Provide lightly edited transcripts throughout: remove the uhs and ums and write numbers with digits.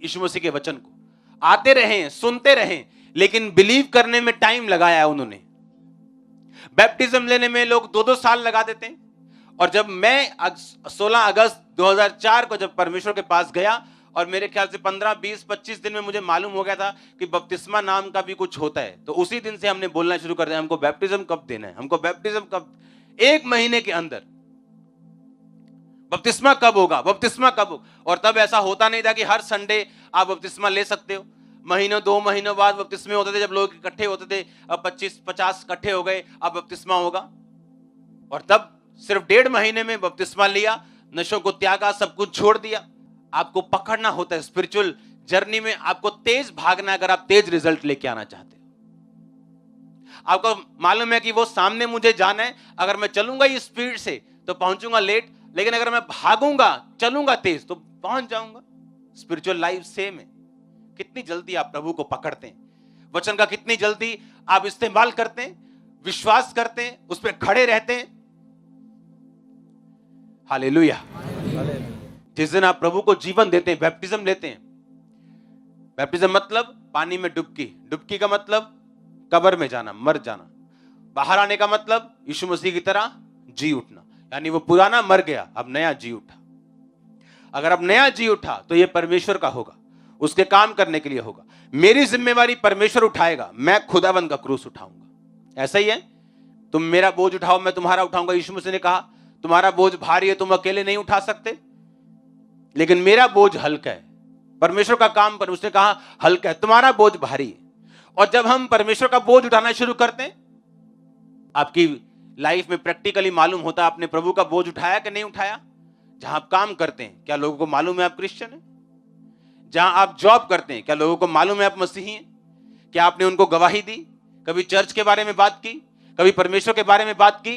यीशु मसीह के वचन को, आते रहे, सुनते रहे, लेकिन बिलीव करने में टाइम लगाया उन्होंने। बैप्टिज्म लेने में लोग 2-2 साल लगा देते हैं। और जब मैं 16 अगस्त 2004 को जब परमेश्वर के पास गया, और मेरे ख्याल से 15, 20, 25 दिन में मुझे मालूम हो गया था कि बपतिस्मा नाम का भी कुछ होता है, तो उसी दिन से हमने बोलना शुरू कर दिया, हमको बैप्टिज्म कब देना है, हमको बैप्टिज्म कब, 1 महीने के अंदर बपतिस्मा कब होगा, बपतिस्मा कब होगा। और तब ऐसा होता नहीं था कि हर संडे आप बपतिस्मा ले सकते हो। महीनों 2 महीनों बाद बपतिस्मे होते थे, जब लोग इकट्ठे होते थे। अब 25-50 इकट्ठे हो गए, अब बपतिस्मा होगा। और तब सिर्फ 1.5 महीने में बपतिस्मा लिया, नशों को त्यागा, सब कुछ छोड़ दिया। आपको पकड़ना होता है स्पिरिचुअल जर्नी में, आपको तेज भागना है अगर आप तेज रिजल्ट लेके आना चाहते हो। आपको मालूम है कि वो सामने मुझे जाना है, अगर मैं चलूंगा इस स्पीड से तो पहुंचूंगा लेट, लेकिन अगर मैं भागूंगा, चलूंगा तेज, तो पहुंच जाऊंगा। स्पिरिचुअल लाइफ सेम है। कितनी जल्दी आप प्रभु को पकड़ते हैं, वचन का कितनी जल्दी आप इस्तेमाल करते हैं, विश्वास करते हैं, उस पर खड़े रहते हैं। हालेलुया। जिस दिन आप प्रभु को जीवन देते हैं, बैप्टिज्म लेते हैं। बैप्टिज्म मतलब पानी में डुबकी, डुबकी का मतलब कब्र में जाना, मर जाना। बाहर आने का मतलब यीशु मसीह की तरह जी उठना, यानी वो पुराना मर गया, अब नया जी उठा। अगर अब नया जी उठा तो ये परमेश्वर का होगा, उसके काम करने के लिए होगा। मेरी जिम्मेवारी परमेश्वर उठाएगा, मैं खुदावंद का क्रूस उठाऊंगा। ऐसा ही है, तुम मेरा बोझ उठाओ, मैं तुम्हारा उठाऊंगा। यीशु मसीह ने कहा तुम्हारा बोझ भारी है, तुम अकेले नहीं उठा सकते, लेकिन मेरा बोझ हल्का है। परमेश्वर का काम पर उसने कहा हल्का है, तुम्हारा बोझ भारी है। और जब हम परमेश्वर का बोझ उठाना शुरू करते हैं, आपकी लाइफ में प्रैक्टिकली मालूम होता है आपने प्रभु का बोझ उठाया कि नहीं उठाया। जहां आप काम करते हैं, क्या लोगों को मालूम है आप क्रिश्चियन हैं? जहां आप जॉब करते हैं, क्या लोगों को मालूम है आप मसीही हैं? क्या आपने उनको गवाही दी? कभी चर्च के बारे में बात की? कभी परमेश्वर के बारे में बात की?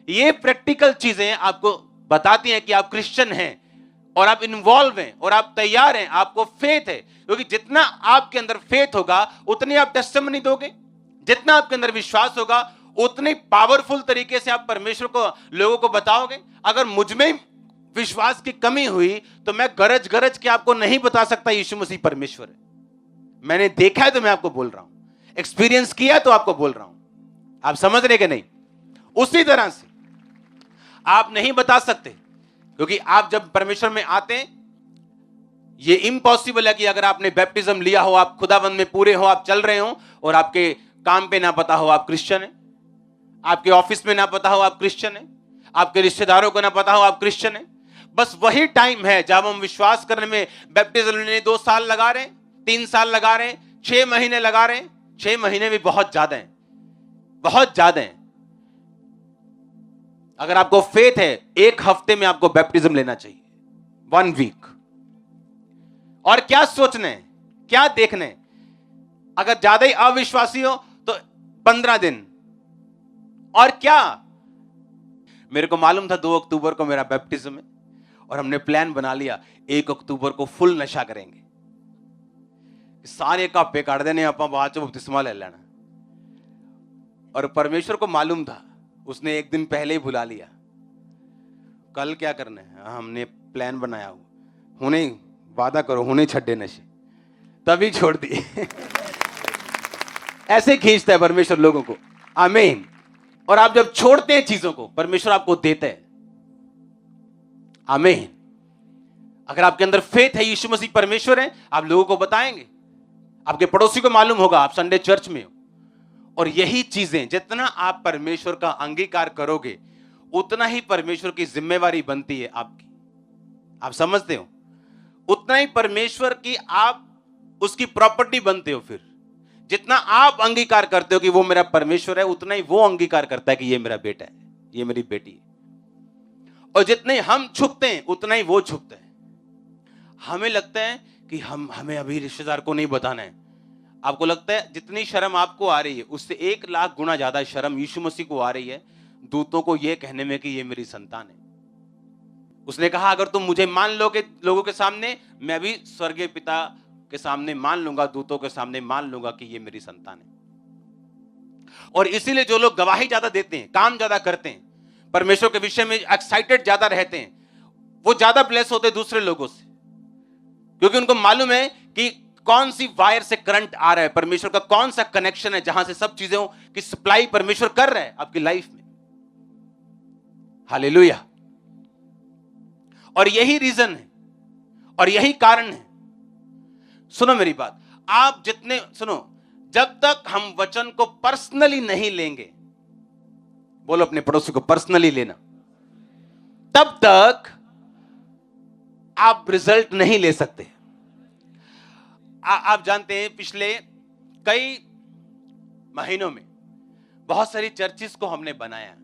ये प्रैक्टिकल चीजें आपको बताती हैं कि आप क्रिश्चियन हैं और आप इन्वॉल्व हैं और आप तैयार हैं, आपको फेथ है। क्योंकि जितना आपके अंदर फेथ होगा उतनी आप टेस्टिमनी दोगे, जितना आपके अंदर विश्वास होगा उतनी पावरफुल तरीके से आप परमेश्वर को लोगों को बताओगे। अगर मुझ में विश्वास की कमी हुई तो मैं गरज गरज के आपको नहीं बता सकता यीशु मसीह परमेश्वर है। मैंने देखा है तो मैं आपको बोल रहा हूं, एक्सपीरियंस किया तो आपको बोल रहा हूं। आप समझ रहे कि नहीं? उसी तरह से आप नहीं बता सकते, क्योंकि आप जब परमेश्वर में आते हैं, ये इम्पॉसिबल है कि अगर आपने बैप्टिज्म लिया हो, आप खुदाबंद में पूरे हो, आप चल रहे हो और आपके काम पे ना पता हो आप क्रिश्चियन हैं, आपके ऑफिस में ना पता हो आप क्रिश्चियन हैं, आपके रिश्तेदारों को ना पता हो आप क्रिश्चियन हैं। बस वही टाइम है जब हम विश्वास करने में, बैप्टिज्म लेने 2 साल लगा रहे हैं, 3 साल लगा रहे हैं, 6 महीने लगा रहे हैं। 6 महीने भी बहुत ज्यादा है, बहुत ज्यादा है। अगर आपको फेथ है, 1 हफ्ते में आपको बैप्टिज्म लेना चाहिए, 1 वीक। और क्या सोचना है, क्या देखना है? अगर ज्यादा ही अविश्वासी हो तो 15 दिन। और क्या, मेरे को मालूम था 2 अक्टूबर को मेरा बैप्टिज्म है और हमने प्लान बना लिया 1 अक्टूबर को फुल नशा करेंगे, सारे कापे काट देने, आप बाद च बपतिस्मा ले लेना। और परमेश्वर को मालूम था, उसने 1 दिन पहले ही बुला लिया, कल क्या करना है, हमने प्लान बनाया हुआ, हुने वादा करो, हुने छड्डे नशे, तभी छोड़ दिए। ऐसे खींचता है परमेश्वर लोगों को। आमीन। और आप जब छोड़ते हैं चीजों को, परमेश्वर आपको देता है। आमीन। अगर आपके अंदर फेथ है, यीशु मसीह परमेश्वर है, आप लोगों को बताएंगे, आपके पड़ोसी को मालूम होगा आप संडे चर्च में हो। और यही चीजें, जितना आप परमेश्वर का अंगीकार करोगे उतना ही परमेश्वर की जिम्मेवारी बनती है आपकी। आप समझते हो? उतना ही परमेश्वर की आप उसकी प्रॉपर्टी बनते हो। फिर जितना आप अंगीकार करते हो कि वो मेरा परमेश्वर है, उतना ही वो अंगीकार करता है कि ये मेरा बेटा है, ये मेरी बेटी है। और जितने हम छुपते हैं उतना ही वो छुपता है। हमें लगता है कि हमें अभी रिश्तेदार को नहीं बताना है। आपको लगता है जितनी शर्म आपको आ रही है उससे 1 लाख गुना ज्यादा शर्म यीशु मसीह को आ रही है दूतों को यह कहने में कि ये मेरी संतान है। उसने कहा अगर तुम मुझे मान लोगे लोगों के सामने, मैं भी स्वर्गीय पिता के सामने मान लूंगा, दूतों के सामने मान लूंगा कि ये मेरी संतान है। और इसीलिए जो लोग गवाही ज्यादा देते हैं, काम ज्यादा करते हैं, परमेश्वर के विषय में एक्साइटेड ज्यादा रहते हैं, वो ज्यादा ब्लेस होते हैं दूसरे लोगों से। क्योंकि उनको मालूम है कि कौन सी वायर से करंट आ रहा है, परमेश्वर का कौन सा कनेक्शन है जहां से सब चीजों की सप्लाई परमेश्वर कर रहा है आपकी लाइफ में। हालेलुया। और यही रीजन है और यही कारण है। सुनो मेरी बात, आप जितने सुनो, जब तक हम वचन को पर्सनली नहीं लेंगे, बोलो अपने पड़ोसी को पर्सनली लेना, तब तक आप रिजल्ट नहीं ले सकते। आप जानते हैं पिछले कई महीनों में बहुत सारी चर्चिस को हमने बनाया,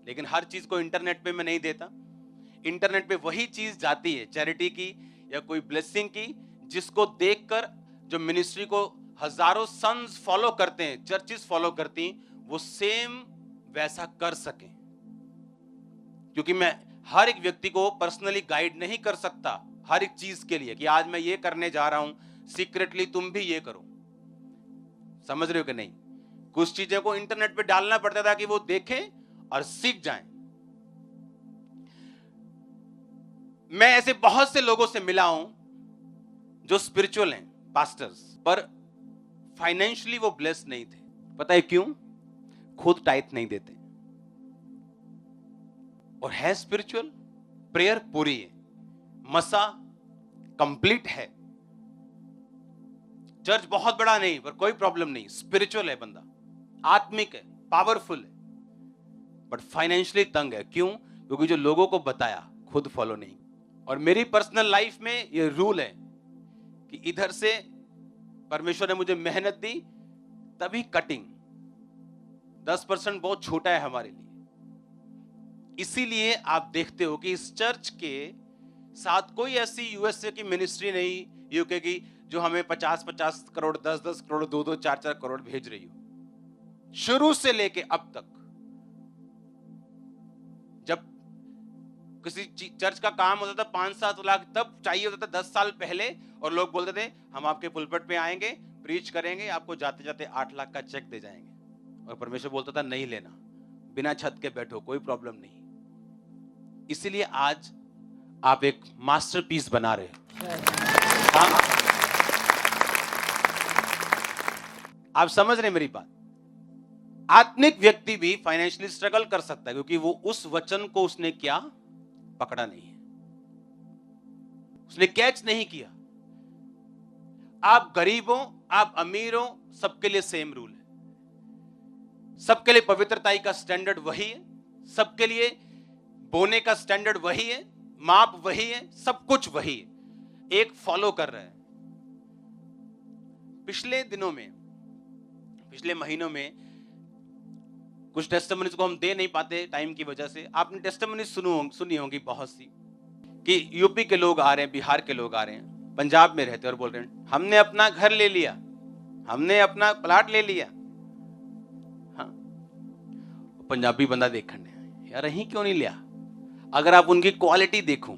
लेकिन हर चीज को इंटरनेट पे मैं नहीं देता। इंटरनेट पे वही चीज जाती है चैरिटी की या कोई ब्लेसिंग की, जिसको देखकर जो मिनिस्ट्री को हजारों सन्स फॉलो करते हैं, चर्चिस फॉलो करती हैं, वो सेम वैसा कर सके। क्योंकि मैं हर एक व्यक्ति को पर्सनली गाइड नहीं कर सकता हर एक चीज के लिए कि आज मैं ये करने जा रहा हूं, सीक्रेटली तुम भी ये करो। समझ रहे हो कि नहीं? कुछ चीजें को इंटरनेट पे डालना पड़ता था कि वो देखें और सीख जाएं। मैं ऐसे बहुत से लोगों से मिला हूं जो स्पिरिचुअल हैं, पास्टर्स, पर फाइनेंशियली वो ब्लेस नहीं थे। पता है क्यों? खुद टाइट नहीं देते और है स्पिरिचुअल, प्रेयर पूरी है, मसा कंप्लीट है, चर्च बहुत बड़ा नहीं पर कोई प्रॉब्लम नहीं, स्पिरिचुअल है बंदा, आत्मिक है, पावरफुल है, बट फाइनेंशियली तंग है। क्यों? क्योंकि जो लोगों को बताया खुद फॉलो नहीं। और मेरी पर्सनल लाइफ में ये रूल है कि इधर से परमेश्वर ने मुझे मेहनत दी, तभी कटिंग। 10% बहुत छोटा है हमारे लिए। इसीलिए आप देखते हो कि इस चर्च के साथ कोई ऐसी यूएसए की मिनिस्ट्री नहीं, यूके की, जो हमें 50-50 करोड़, 10-10 करोड़, 2-2, 4-4 करोड़ भेज रही हो। शुरू से लेके अब तक जब किसी चर्च का काम होता था 5-7 लाख, तब चाहिए होता था 10 साल पहले, और लोग बोलते थे हम आपके पुलपट पे आएंगे, प्रीच करेंगे, आपको जाते जाते 8 लाख का चेक दे जाएंगे। और परमेश्वर बोलता था नहीं लेना, बिना छत के बैठो, कोई प्रॉब्लम नहीं। इसीलिए आज आप एक मास्टरपीस बना रहे हो। आप समझ रहे मेरी बात? आत्मिक व्यक्ति भी फाइनेंशियली स्ट्रगल कर सकता है, क्योंकि वो उस वचन को उसने क्या पकड़ा नहीं है, उसने कैच नहीं किया। आप गरीबों, आप अमीरों, सबके लिए सेम रूल है। सबके लिए पवित्रताई का स्टैंडर्ड वही है, सबके लिए बोने का स्टैंडर्ड वही है, माप वही है, सब कुछ वही है, एक फॉलो कर रहा है। पिछले दिनों में, पिछले महीनों में कुछ टेस्टिमनीज को हम दे नहीं पाते टाइम की वजह से। आपने टेस्टिमनीज सुनी होंगी बहुत सी, कि यूपी के लोग आ रहे हैं, बिहार के लोग आ रहे हैं, पंजाब में रहते हैं और बोल रहे हैं हमने अपना घर ले लिया, हमने अपना प्लाट ले लिया। हाँ, पंजाबी बंदा देखने, यार यही क्यों नहीं लिया? अगर आप उनकी क्वालिटी देखो,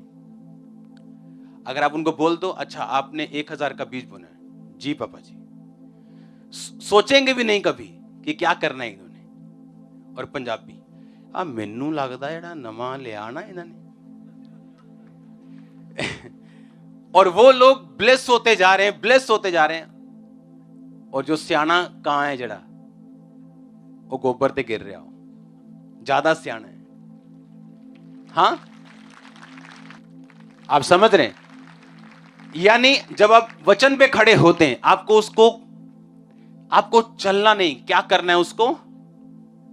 अगर आप उनको बोल दो अच्छा आपने 1000 का बीज बोना है, जी पापा जी, सोचेंगे भी नहीं कभी कि क्या करना है इन्होंने। और पंजाबी, आ मैनू लगदा जेड़ा नवा लिया ना इन्होंने। और वो लोग ब्लेस होते जा रहे हैं, ब्लेस होते जा रहे हैं, और जो सियाना कहां है जड़ा, वो गोबर ते गिर रहा हो, ज्यादा सियाना है। हाँ, आप समझ रहे हैं? यानी जब आप वचन पे खड़े होते हैं, आपको चलना नहीं, क्या करना है, उसको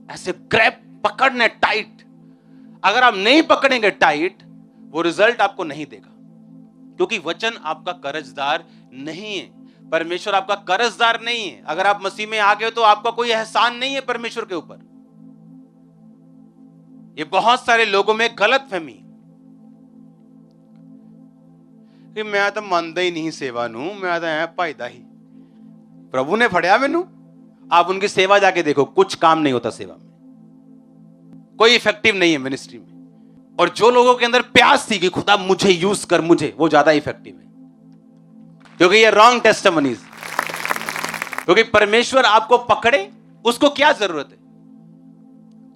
ऐसे ग्रैब पकड़ना है टाइट। अगर आप नहीं पकड़ेंगे टाइट, वो रिजल्ट आपको नहीं देगा, क्योंकि वचन आपका कर्जदार नहीं है, परमेश्वर आपका कर्जदार नहीं है। अगर आप मसीह में आ गए तो आपका कोई एहसान नहीं है परमेश्वर के ऊपर। ये बहुत सारे लोगों में गलत फहमी कि मैं तो मानता ही नहीं सेवा नू, मैं तो ऐ भाईदा ही, प्रभु ने फड़िया मैनू। आप उनकी सेवा जाके देखो, कुछ काम नहीं होता सेवा में, कोई इफेक्टिव नहीं है मिनिस्ट्री में। और जो लोगों के अंदर प्यास थी कि खुदा मुझे यूज कर, मुझे, वो ज्यादा इफेक्टिव है, क्योंकि ये रॉन्ग टेस्टिमनीज। क्योंकि परमेश्वर आपको पकड़े, उसको क्या जरूरत है?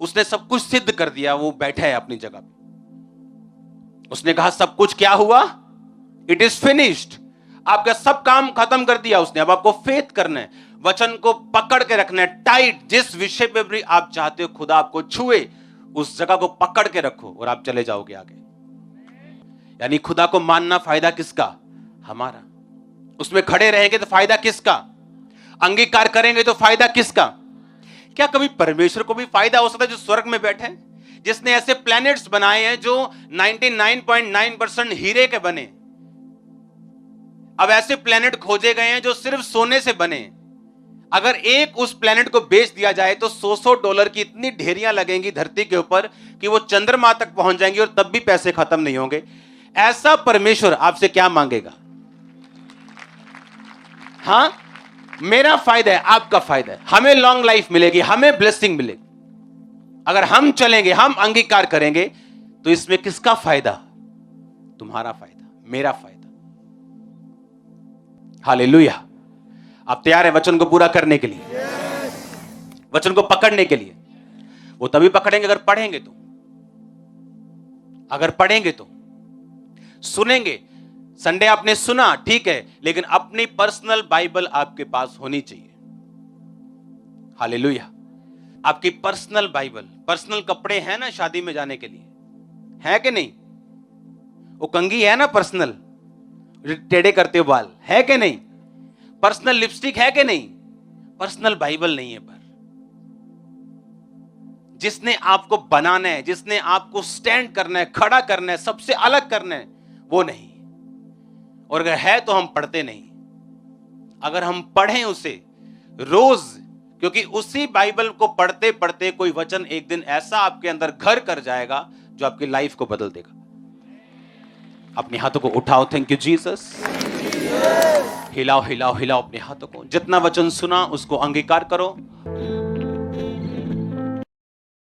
उसने सब कुछ सिद्ध कर दिया, वो बैठा है अपनी जगह पे। उसने कहा सब कुछ क्या हुआ, इट इज फिनिश्ड। आपका सब काम खत्म कर दिया उसने, अब आपको फेथ करना है, वचन को पकड़ के रखना है टाइट। जिस विषय पे भी आप चाहते हो खुदा आपको छुए, उस जगह को पकड़ के रखो और आप चले जाओगे आगे। यानी खुदा को मानना फायदा किसका? हमारा। उसमें खड़े रहेंगे तो फायदा किसका? अंगीकार करेंगे तो फायदा किसका? क्या कभी परमेश्वर को भी फायदा हो सकता है जो स्वर्ग में बैठे हैं, जिसने ऐसे प्लैनेट्स बनाए हैं जो 99.9% हीरे के बने। अब ऐसे प्लैनेट खोजे गए हैं जो सिर्फ सोने से बने। अगर एक उस प्लैनेट को बेच दिया जाए तो $100 की इतनी ढेरियां लगेंगी धरती के ऊपर कि वो चंद्रमा तक पहुंच जाएंगी और तब भी पैसे खत्म नहीं होंगे। ऐसा परमेश्वर आपसे क्या मांगेगा? हां, मेरा फायदा है, आपका फायदा है, हमें लॉन्ग लाइफ मिलेगी, हमें ब्लेसिंग मिलेगी। अगर हम चलेंगे, हम अंगीकार करेंगे तो इसमें किसका फायदा? तुम्हारा फायदा, मेरा फायदा। हालेलुया। आप तैयार हैं वचन को पूरा करने के लिए? वचन को पकड़ने के लिए? वो तभी पकड़ेंगे अगर पढ़ेंगे तो, अगर पढ़ेंगे तो। सुनेंगे, संडे आपने सुना ठीक है, लेकिन अपनी पर्सनल बाइबल आपके पास होनी चाहिए। हालेलुया। आपकी पर्सनल बाइबल। पर्सनल कपड़े हैं ना शादी में जाने के लिए, है कि नहीं? वो कंघी है ना पर्सनल, टेढ़े करते हो बाल, है कि नहीं? पर्सनल लिपस्टिक है कि नहीं? पर्सनल बाइबल नहीं है। पर जिसने आपको बनाना है, जिसने आपको स्टैंड करना है, खड़ा करना है, सबसे अलग करना है, वो नहीं। और अगर है तो हम पढ़ते नहीं। अगर हम पढ़ें उसे रोज, क्योंकि उसी बाइबल को पढ़ते पढ़ते कोई वचन एक दिन ऐसा आपके अंदर घर कर जाएगा जो आपकी लाइफ को बदल देगा। अपने हाथों को उठाओ, थैंक यू जीसस। हिलाओ हिलाओ हिलाओ अपने हाथों को। जितना वचन सुना उसको अंगीकार करो